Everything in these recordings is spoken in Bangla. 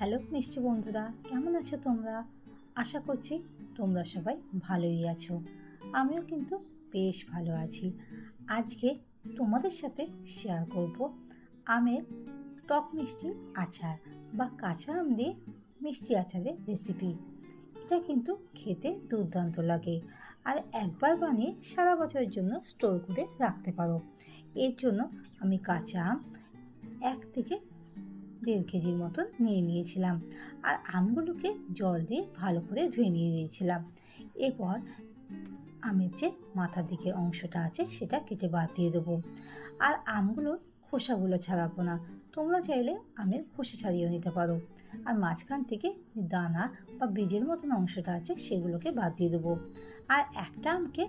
হ্যালো মিষ্টি বন্ধুরা, কেমন আছো তোমরা? আশা করছি তোমরা সবাই ভালোই আছো। আমিও কিন্তু বেশ ভালো আছি। আজকে তোমাদের সাথে শেয়ার করব আমের টক মিষ্টি আচার বা কাঁচা আম দিয়ে মিষ্টি আচারের রেসিপি। এটা কিন্তু খেতে দুর্দান্ত লাগে আর একবার বানিয়ে সারা বছরের জন্য স্টোর করে রাখতে পারো। এর জন্য আমি কাঁচা আম 1 থেকে 1.5 কেজির মতন নিয়ে নিয়েছিলাম আর আমগুলোকে জল দিয়ে ভালো করে ধুয়ে নিয়ে দিয়েছিলাম। এরপর আমের যে মাথার দিকের অংশটা আছে সেটা কেটে বাদ দিয়ে দেবো। আর আমগুলোর খোসাগুলো ছাড়াবো না, তোমরা চাইলে আমের খোসা ছাড়িয়েও নিতে পারো। আর মাঝখান থেকে দানা বা বীজের মতন অংশটা আছে সেগুলোকে বাদ দিয়ে দেবো। আর একটা আমকে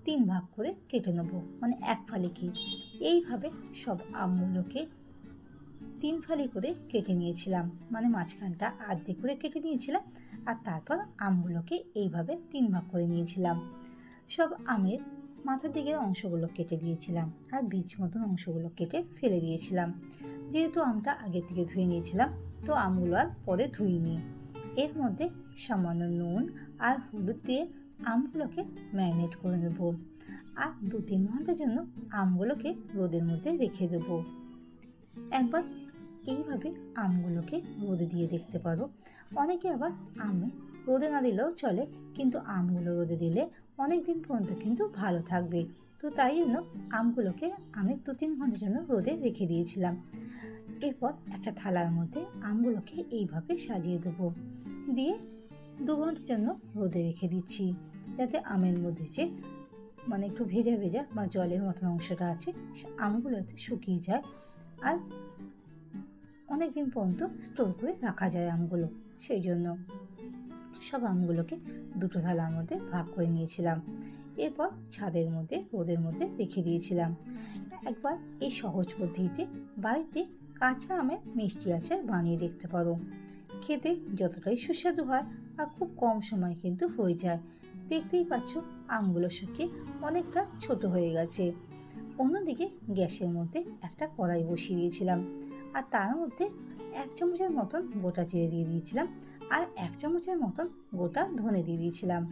3 ভাগ করে কেটে নেবো, মানে 1 ফালি কি। এইভাবে সব আমগুলোকে 3 ফালি করে কেটে নিয়েছিলাম, মানে মাঝখানটা আর্ধেক করে কেটে নিয়েছিলাম। আর তারপর আমগুলোকে এইভাবে 3 ভাগ করে নিয়েছিলাম। সব আমের মাথার দিকের অংশগুলো কেটে দিয়েছিলাম আর বীজ মতন অংশগুলো কেটে ফেলে দিয়েছিলাম। যেহেতু আমটা আগে থেকে ধুয়ে নিয়েছিলাম, তো আমগুলো আর পরে ধুইনি। এর মধ্যে সামান্য নুন আর হলুদ দিয়ে আমগুলোকে ম্যারিনেট করে নেব আর 2-3 ঘন্টার জন্য আমগুলোকে রোদের মধ্যে রেখে দেবো। একবার এইভাবে আমগুলোকে রোদে দিয়ে দেখতে পারো। অনেকে আবার আমে রোদে না দিলেও চলে, কিন্তু আমগুলো রোদে দিলে অনেক দিন পর্যন্ত কিন্তু ভালো থাকবে। তো তাই জন্য আমগুলোকে আমি 2-3 ঘন্টার জন্য রোদে রেখে দিয়েছিলাম। এরপর একটা থালার মধ্যে আমগুলোকে এইভাবে সাজিয়ে দেবো, দিয়ে 2 ঘন্টার জন্য রোদে রেখে দিচ্ছি, যাতে আমের মধ্যে যে মানে একটু ভেজা ভেজা বা জলের মতন অংশটা আছে আমগুলোতে শুকিয়ে যায় আর অনেক দিন পর্যন্ত স্টোর করে রাখা যায় আমগুলো। সেই জন্য সব আমগুলোকে 2টো থালার মধ্যে ভাগ করে নিয়েছিলাম। এরপর ছাদের মধ্যে রোদের মধ্যে রেখে দিয়েছিলাম। একবার এই সহজ পদ্ধতিতে বাড়িতে কাঁচা আমের মিষ্টি আচার বানিয়ে দেখতে পারো। খেতে যতটাই সুস্বাদু হয় আর খুব কম সময় কিন্তু হয়ে যায়। দেখতেই পাচ্ছ আমগুলো শুকিয়ে অনেকটা ছোট হয়ে গেছে। অন্যদিকে গ্যাসের মধ্যে একটা কড়াই বসিয়ে দিয়েছিলাম আর তার মধ্যে 1 চামচের মতন গোটা জিরে দিয়ে দিয়েছিলাম আর 1 চামচের মতন গোটা ধনে দিয়ে দিয়েছিলাম।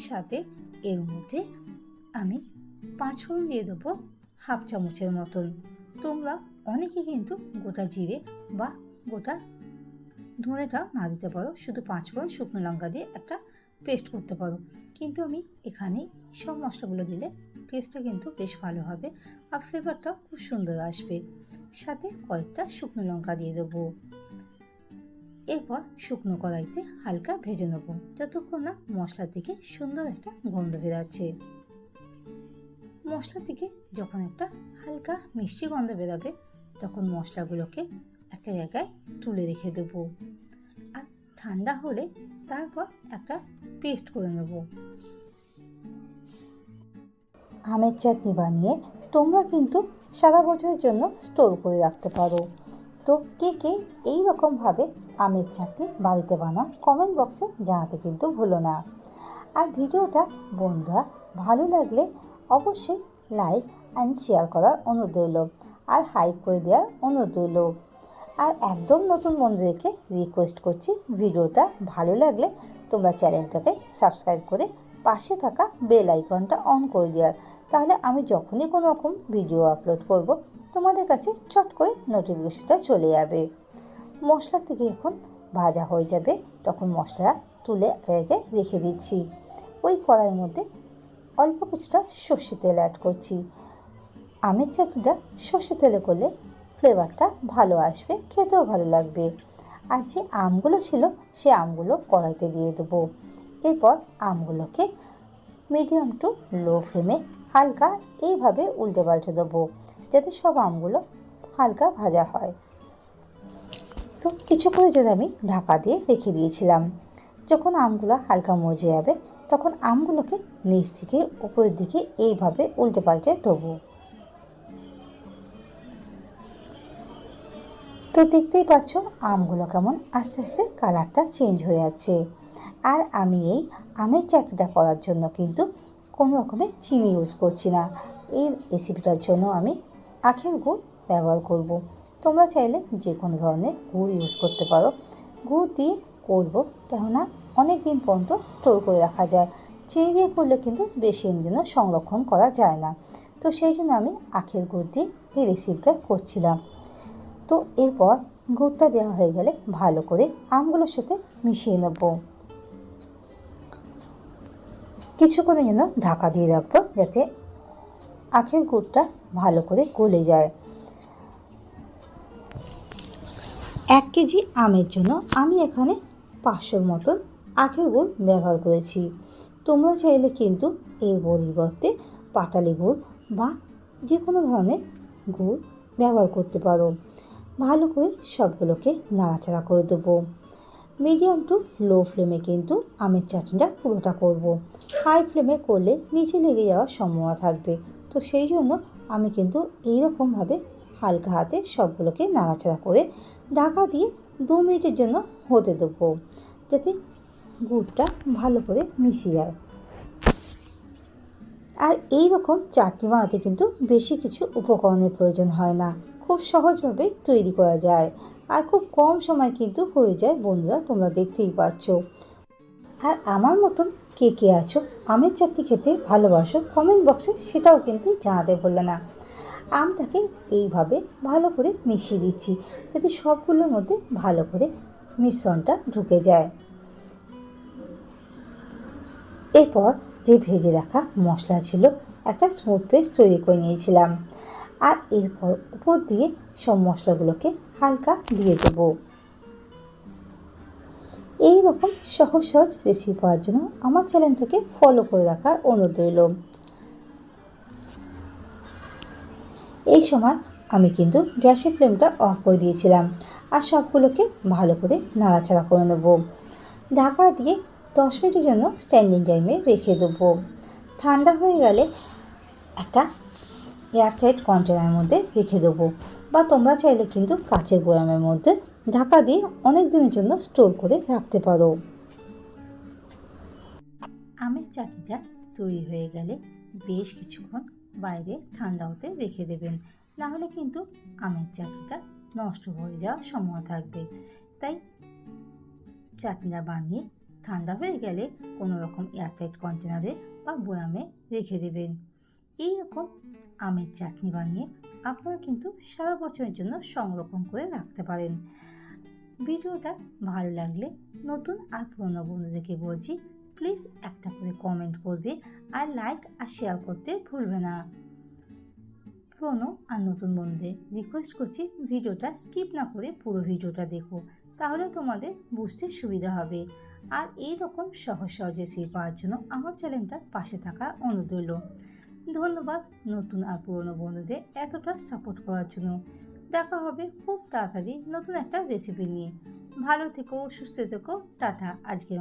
সাথে এর মধ্যে আমি 5 ফোড়ন দিয়ে দেবো 1/2 চামচের মতন। তোমরা অনেকে কিন্তু গোটা জিরে বা গোটা ধনেটা না দিতে পারো, শুধু 5 ফোড়ন শুকনো লঙ্কা দিয়ে একটা পেস্ট করতে পারো। কিন্তু আমি এখানে সব মশলাগুলো দিলে টেস্টটা কিন্তু বেশ ভালো হবে আর ফ্লেভারটাও খুব সুন্দর আসবে। সাথে কয়েকটা শুকনো লঙ্কা দিয়ে দেবো। এরপর শুকনো কড়াইতে হালকা ভেজে নেব, যতক্ষণ না মশলার দিকে সুন্দর একটা গন্ধ বেরাচ্ছে। মশলার দিকে যখন একটা হালকা মিষ্টি গন্ধ বেরাবে, তখন মশলাগুলোকে একটা জায়গায় তুলে রেখে দেবো আর ঠান্ডা হলে তারপর একটা পেস্ট করে নেব। আমের চাটনি বানিয়ে তোমরা কিন্তু সারা বছরের জন্য স্টোর করে রাখতে পারো। তো কে কে এইরকমভাবে আমের চাটনি বাড়িতে বানাও কমেন্ট বক্সে জানাতে কিন্তু ভুলো না। আর ভিডিওটা বন্ধুরা ভালো লাগলে অবশ্যই লাইক অ্যান্ড শেয়ার করার অনুরোধ রইল আর হাইপ করে দেওয়ার অনুরোধ রইল। আর একদম নতুন বন্ধুদেরকে রিকোয়েস্ট করছি, ভিডিওটা ভালো লাগলে তোমরা চ্যানেলটাকে সাবস্ক্রাইব করে পাশে থাকা বেল আইকনটা অন করে দেওয়ার, তাহলে আমি যখনই কোনো রকম ভিডিও আপলোড করব তোমাদের কাছে চট করে নোটিফিকেশনটা চলে যাবে। মশলার থেকে যখন ভাজা হয়ে যাবে তখন মশলা তুলে এক জায়গায় রেখে দিচ্ছি। ওই কড়াইয়ের মধ্যে অল্প কিছুটা সর্ষে তেল অ্যাড করছি। আমের চাটনিটা সর্ষে তেলে করলে ফ্লেভারটা ভালো আসবে, খেতেও ভালো লাগবে। আর যে আমগুলো ছিল সে আমগুলো কড়াইতে দিয়ে দেবো। এরপর আমগুলোকে মিডিয়াম টু লো ফ্লেমে হালকা এইভাবে উল্টে পাল্টে দেবো, যাতে সব আমগুলো হালকা ভাজা হয়। তো কিছুক্ষণের জন্য আমি ঢাকা দিয়ে রেখে দিয়েছিলাম। যখন আমগুলো হালকা মজে যাবে তখন আমগুলোকে নিচ থেকে উপরের দিকে এইভাবে উল্টে পাল্টে দেবো। তো দেখতেই পাচ্ছ আমগুলো কেমন আস্তে আস্তে কালারটা চেঞ্জ হয়ে যাচ্ছে। আর আমি এই আমের চাটনিটা করার জন্য কিন্তু কোনো রকমের চিনি ইউজ করছি না। এই রেসিপিটার জন্য আমি আখের গুড় ব্যবহার করব। তোমরা চাইলে যে কোনো ধরনের গুড় ইউজ করতে পারো, গুড় দিয়ে করবো, কেননা অনেক দিন পর্যন্ত স্টোর করে রাখা যায়। চিনি দিয়ে করলে কিন্তু বেশি দিন জন্য সংরক্ষণ করা যায় না। তো সেই জন্য আমি আখের গুড় দিয়ে এই রেসিপিটা করছিলাম। তো এরপর গুড়টা দেওয়া হয়ে গেলে ভালো করে আমগুলোর সাথে মিশিয়ে নেব। কিছুক্ষণের জন্য ঢাকা দিয়ে রাখবো, যাতে আখের গুড়টা ভালো করে গলে যায়। 1 কেজি আমের জন্য আমি এখানে 500 মতন আখের গুড় ব্যবহার করেছি। তোমরা চাইলে কিন্তু এর পরিবর্তে পাটালি গুড় বা যে কোনো ধরনের গুড় ব্যবহার করতে পারো। ভালো করে সবগুলোকে নাড়াচাড়া করে দেবো। মিডিয়াম টু লো ফ্লেমে কিন্তু আমের চাটনিটা পুরোটা করব। হাই ফ্লেমে করলে নিচে লেগে যাওয়ার সম্ভাবনা থাকবে। তো সেই জন্য আমি কিন্তু এইরকমভাবে হালকা হাতে সবগুলোকে নাড়াচাড়া করে ঢাকা দিয়ে 2 মিনিটের জন্য হতে দেবো, যাতে গুড়টা ভালো করে মিশে যায়। আর এই রকম চাটনি বানাতে কিন্তু বেশি কিছু উপকরণের প্রয়োজন হয় না, খুব সহজভাবে তৈরি করা যায় আর খুব কম সময় কিন্তু হয়ে যায়। বন্ধুরা, তোমরা দেখতেই পাচ্ছ। আর আমার মতন কে কে আছো আমের চাটনি খেতে ভালোবাসো, কমেন্ট বক্সে সেটাও কিন্তু জানাতে ভুলবে না। আমটাকে এইভাবে ভালো করে মিশিয়ে দিচ্ছি, যাতে সবগুলোর মধ্যে ভালো করে মিশ্রণটা ঢুকে যায়। এরপর যে ভেজে রাখা মশলা ছিল, একটা স্মুথ পেস্ট তৈরি করে নিয়েছিলাম। আর এরপর উপর দিয়ে সব মশলাগুলোকে হালকা দিয়ে দেবো। এই রকম সহজ সহজ রেসিপি পাওয়ার জন্য আমার চ্যানেলটাকে ফলো করে রাখার অনুরোধ রইল। এই সময় আমি কিন্তু গ্যাসের ফ্লেমটা অফ করে দিয়েছিলাম আর সবগুলোকে ভালো করে নাড়াচাড়া করে নেব। ঢাকা দিয়ে 10 মিনিটের জন্য স্ট্যান্ডিং টাইমে রেখে দেবো। ঠান্ডা হয়ে গেলে একটা এয়ারটাইট কন্টেনারের মধ্যে রেখে দেবো, বা তোমরা চাইলে কিন্তু কাচের বয়ামের মধ্যে ঢাকা দিয়ে অনেক দিনের জন্য স্টোর করে রাখতে পারো। আমের চাটনিটা তৈরি হয়ে গেলে বেশ কিছুক্ষণ বাইরে ঠান্ডা হতে রেখে দেবেন, নাহলে কিন্তু আমের চাটনিটা নষ্ট হয়ে যাওয়ার সম্ভাবনা থাকবে। তাই চাটনিটা বানিয়ে ঠান্ডা হয়ে গেলে কোনো রকম এয়ারটাইট কন্টেনারে বা বয়ামে রেখে দেবেন। এইরকম আমের চাটনি বানিয়ে আপনারা কিন্তু সারা বছরের জন্য সংরক্ষণ করে রাখতে পারেন। ভিডিওটা ভালো লাগলে নতুন আর পুরনো বন্ধুদেরকে বলছি, প্লিজ একটা করে কমেন্ট করবে আর লাইক আর শেয়ার করতে ভুলবে না। পুরনো আর নতুন বন্ধুদের রিকোয়েস্ট করছি, ভিডিওটা স্কিপ না করে পুরো ভিডিওটা দেখো, তাহলে তোমাদের বুঝতে সুবিধা হবে। আর এই রকম সহজ সহজ রেসিপি পাওয়ার জন্য আমার চ্যানেলটার পাশে থাকার অনুরোধ রইল। ধন্যবাদ নতুন আর পুরনো বন্ধুদের এতটা সাপোর্ট করার জন্য। দেখা হবে খুব তাড়াতাড়ি নতুন একটা রেসিপি নিয়ে। ভালো থেকো, সুস্থ থেকো, টাটা। আজকে